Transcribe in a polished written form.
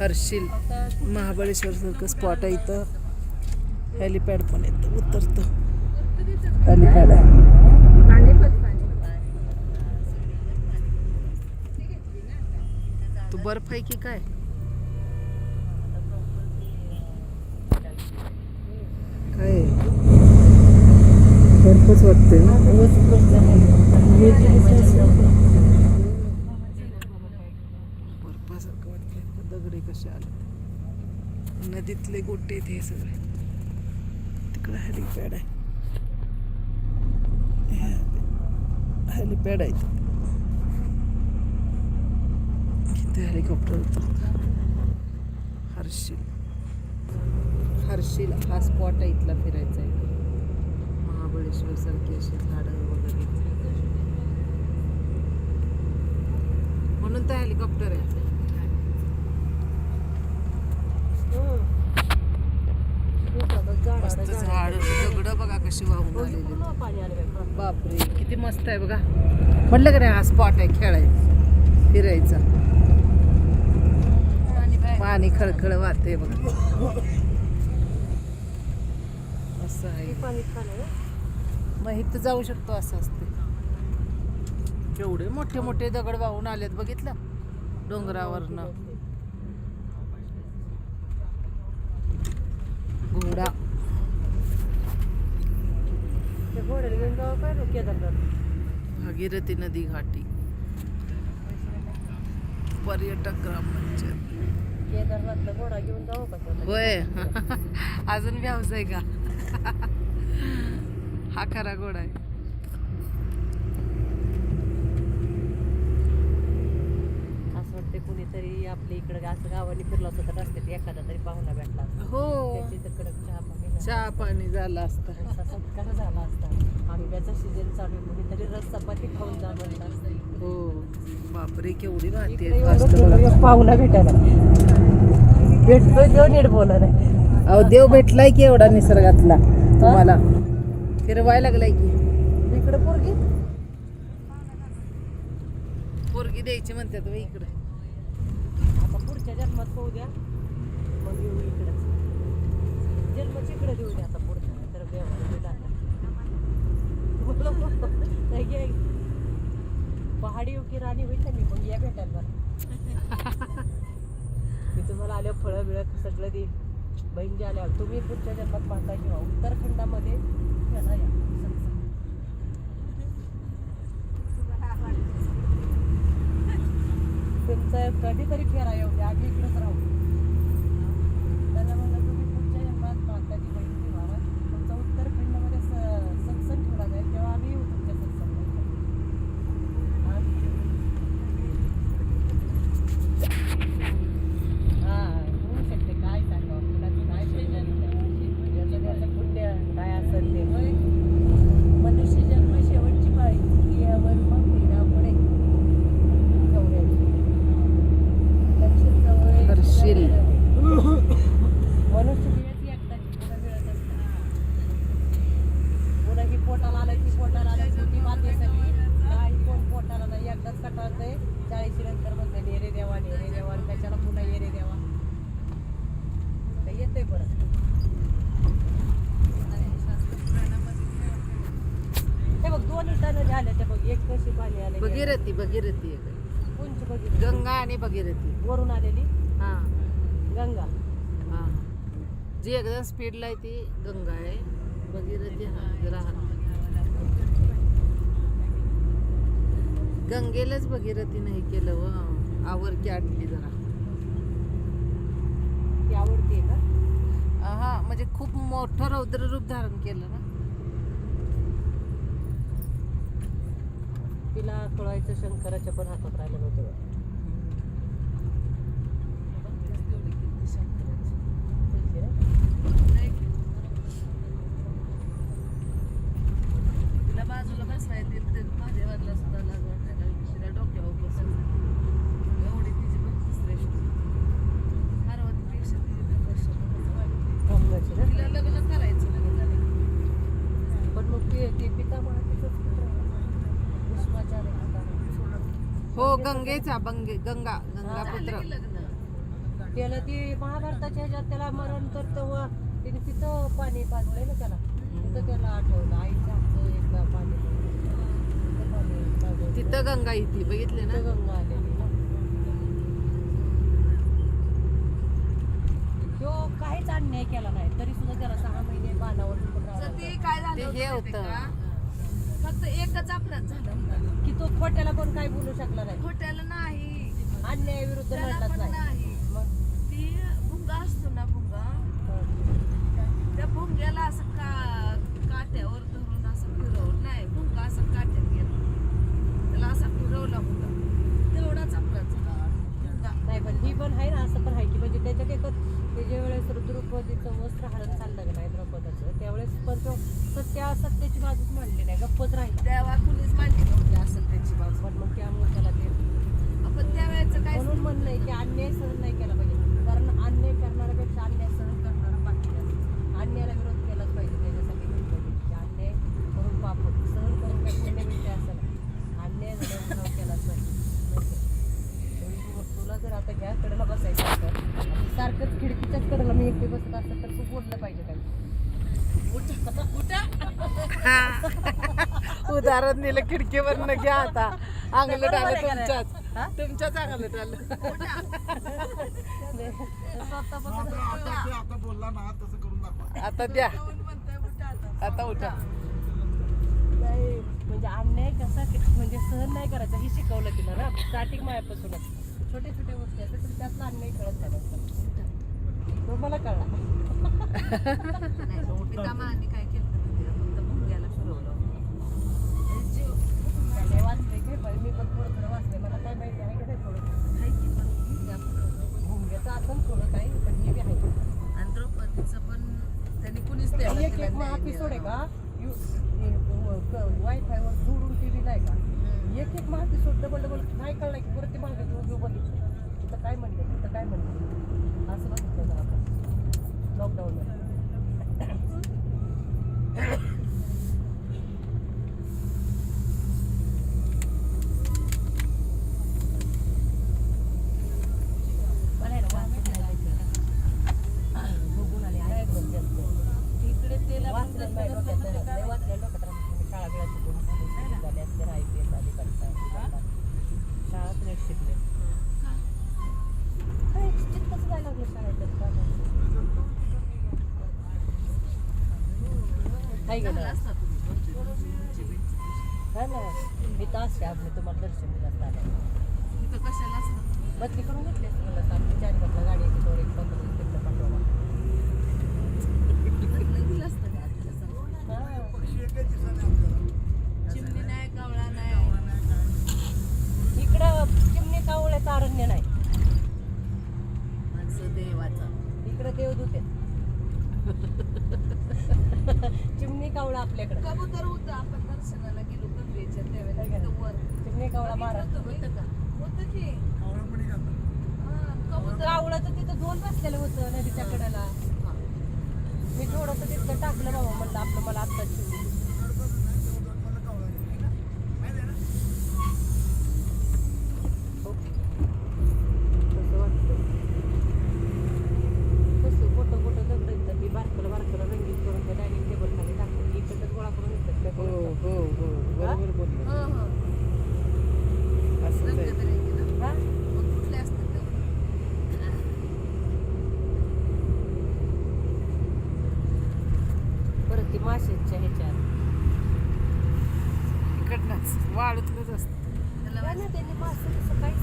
हर्षिल महाबळेश्वर सारखं स्पॉट आहे इथं. हेलिपॅड पण येतं, उतरतं हेलिपॅड आहे. तू बर्फ आहे की काय? काय बर्फच वाटते ना. बर्फासारखं वाटतंय. दगडे कसे आले, नदीतले गोटे आहेत हे सगळे. तिकडे हेलिपॅड आहे, हेलिपॅड आहे इथे. हेलिकॉप्टर उतरतं. हर्षिल हा स्पॉट आहे इथला फिरायचा आहे. महाबळेश्वर सारखी अशी झाडं वगैरे, म्हणून तर हेलिकॉप्टर आहे. मस्त झाड, दगड बघा कशी वाहून आलेली. बापरे किती मस्त आहे बघा. म्हटलं का नाही हा स्पॉट आहे खेळायचा फिरायचा. पाणी खळखळ वाहते बघा. असं आहे मग इथं जाऊ शकतो. असं असते. केवढे मोठे मोठे दगड वाहून आलेत बघितलं डोंगरावरनं. घोडा भागीरथी नदी घाटी पर्यटक ग्राम पंचायत. होय अजून व्यवसाय का? हा खरा घोडा आहे. असं वाटते कुणीतरी आपल्या इकडे असं गावाने फिरलं होतं तर रस्त्यात एखादा तरी पाहुणा भेटला असता. हो चहा पाणी झालं असतं. सत्कार झाला असता. आंब्याचा सीजन चालू आहे, कुणीतरी रस चपाती खाऊन जा म्हणलं असतं. हो बापरे केवढी वाहते. पाहुणा भेटायला भेटतोय जो नीट बोला नाही. अहो देव भेटलाय की एवढा निसर्गातला तुम्हाला. फिरवायला लागलाय की. इकडे पोरगी द्यायची म्हणतात बाई इकडे. आता पुढच्या जन्मात होऊ द्या मग येऊ इकडे. जन्मच इकडे देऊ द्या आता पुढच्या तर पहाडी की राणी होईल ना मी मग या भेटायला. मी तुम्हाला आल्या फळं बिळं सगळं देईल. बहीण जे आल्यावर तुम्ही पुढच्या जन्मात पाहता किंवा उत्तराखंडामध्ये फिरायला या. तुमचं कधीतरी फिरा येऊ द्या. आम्ही इकडेच राहू. त्याच्यामुळे तुम्ही पुढच्या जन्मात पाहता की बहीण किंवा तुमचा उत्तराखंडमध्ये सत्संग ठेवला जाईल तेव्हा आम्ही येऊ तुमच्या सत्संगात. हां होऊ शकते. काय सांगावं कुणाचं काय याचं पुण्य काय असेल ते. मनुष्य जन्म शेवटची पाळी यावर मग पुढे हर्षिल मनुष्य मिळत एकदाची पुन्हा मिळत असते. पुन्हा ही पोटाला आलं की पोटाला आलं मोठी बात आहे सगळी. काही कोण पोटाला नाही एकदाच कटाळतंय. 40 नंतर म्हणते नेरे देवा कशाला पुन्हा येरे देवा येतंय परत. हे बघ 2 इटानं झाल्या त्या बघ. एक कशी पाणी आले भगीरथी आहे. कोणची बघितली? गंगा आणि भगीरथी वरून आलेली हा गंगा. हा जी एकदम स्पीडला आहे ती गंगा आहे. भगीरथी हा जरा गंगेलाच भगीरथी नाही केलं व आवर की आटली जरा. ती आवडते का? हा म्हणजे खूप मोठं रौद्र रूप धारण केलं ना. तिला कळायचं शंकराच्या पण हातात राहिलं नव्हतं. तिला बाजूला बसायला महादेवाला सुद्धा लाज वाटायला तिला डोक्यावर बसून. एवढी तिची भक्ती श्रेष्ठ. पार्वतीपेक्षा तिची तिला लग्न करायचं पण मग ती पितामह तिचंच भीष्माचार्य. हो गंगेचा गंगा पुत्र. त्याला ती महाभारताच्या ह्याच्यात त्याला मरण तर तेव्हा तिने तिथं पाणी पाजलंय ना त्याला, तिथं त्याला आठवलं आईच्या हातचं एकदा पाणी तिथं पाणी पाजलं. तिथं गंगा येते बघितले ना. तिथं गंगा आलेली ना. तो काहीच अन्याय केला नाही तरी सुद्धा त्याला 6 महिने बाणावर पण राहावं तर ते लागलं. काय ते झालं हे माहिती होतं. का? फक्त एकच अपराध झाला होता. की तो खोट्याला पण काही बोलू शकला नाही, खोट्याला नाही, अन्यायाविरुद्ध त्याला लढलाच पण नाही. नाही. मग ती भुंगा असतो ना भुंगा, त्या भुंग्याला असं काट्यावर धरून असं फिरवलं नाही, भुंगा असं काट्यात गेला, त्याला असा फिरवला होता, तेवढाच अपराध झाला. भुंगा. नाही पण ही पण आहे ना, असं पण आहे की म्हणजे त्याच्यात एकच त्याच्या वेळेस द्रौपदीचं वस्त्र हरण चाललं का नाही द्रौपदाचं, त्यावेळेस पण तो सत्याची बाजूच मांडली नाही, गप्पच राहिली. तेव्हा कुणीच मांडली नव्हती असेल त्याची बाजू. पण मग त्यामुळे त्याला ते आपण त्यावेळेचं काय म्हणून म्हणलंय की अन्याय सहन नाही केला पाहिजे, कारण अन्याय करणाऱ्यापेक्षा अन्याय सहन करणारा बाकी असतो. अन्यायाला विरोध केलाच पाहिजे, त्याच्यासाठी म्हटलं की अन्याय करून पाप होतं. सहन करून काही पुण्य भेटते असं नाही, अन्याय झाल्यावर सहन केलाच पाहिजे. तुला जर आता घ्या कडेला बसायचं असेल आणि सारखंच खिडकीच्याच कडेला मी एकटी बसत असेल तर तू बोललं पाहिजे काही. उदाहरण दिलं खिडकीवरनं घ्या आता. अंगलट बरोबर आलं आहे का नाही? हा? तुमच्याच अंगलट आलं. स्वतःपासून आता बोलला ना तसं करून दाखवा. आता द्या, म्हणताय उठा आता. आता उठा. नाही म्हणजे अन्याय कसा म्हणजे सहन नाही करायचा हे शिकवलं तिला ना स्टार्टिंग मायापासूनच. छोटे छोटे गोष्टी असतात तर त्यातला अन्याय कळत नाही, तो मला कळला. पितामहांनी काय केलं माहिती का? फक्त भुंग्याला फिरवलं आणि जीव त्याने वाचले काय पण मी पण थोडं थोडं वाचले, मला काय माहिती आहे का नाही थोडं आहे की पण भुंग्या फिरवलं. भुंग्याचं असं थोडं काही पण हे बी आहे. आणि द्रौपदीचं पण त्यांनी कुणीच त्याला एक तिला एक न्याय महापिसोड आहे दिला. का वायफायवर जोडून टी व्ही नाही का, एक एक महापिसोड डबल डबल नाही कळलं की परत ते मागे घेऊन बघितलं तिथं काय म्हणते तिथं काय म्हणते असं बघितलं जर आपण लॉकडाऊनमध्ये. मला आहे ना वाचन नाही ऐकलं. बघून आले ऐकलं जास्त. इकडे त्याला पण वाचलं तसं नाही कसं डोक्यात म्हणजे काय लय वाचलं डोक्यात राहतं. तुम्ही शाळा बिळा शिकून झाले असते ना IPS आधी करता शाळात लेट शिकले काय चित्तच जायला लागलं शाळेत काय चांगलं गेलं असतात तुम्ही. हा ना मी तास आहे आपले तुम्हाला दर्शन दिलं असतं आलं इथं कशाला असतात? बदली करून घेतली असते मला सांग चार गाडी येते तो एक 15 मिनिटं पाठवा. लग्न दिलं असतं का तुला सांग? हा पक्षी एकच दिसाने आपल्याला. चिमणी नाही, कावळा नाही. इकडं चिमणी कावळ्याचं अरण्य नाही, माणसं देवाचा. इकडं देवदूत आहेत. चिमणी कावळा आपल्याकडं, कबूतर होतं, आपण दर्शनाला गेलो गंगेच्या त्यावेळेला तिथं वर. चिमणी कावळा महाराष्ट्र. होतं का? होतं की. आवळपणी घालतात. हा, कबूतर. कावळाचं तिथं दोन बसलेलं होतं नदीच्या कडेला. मी थोडंसं तिथं टाकलं बाबा म्हणलं आपलं मला आत्ताच शिवली. मला कावळा गेला. माहिती आहे ना? तसं वाटतं कसं मोठं मोठं दगड येतं मी बारकलं रंगीत करून त्या डायनिंग टेबल खाली टाकलं इकडं गोळा करून येतात हो हो हो बरोबर बोलले. हो, हो. असंच आहे. रंगबिरंगी ना. हा मग कुठले असतात ते? परत ती माशांच्या ह्याच्यात इकडनंच वाळूतलंच असतं. त्याला त्यांनी मासे तसं काहीच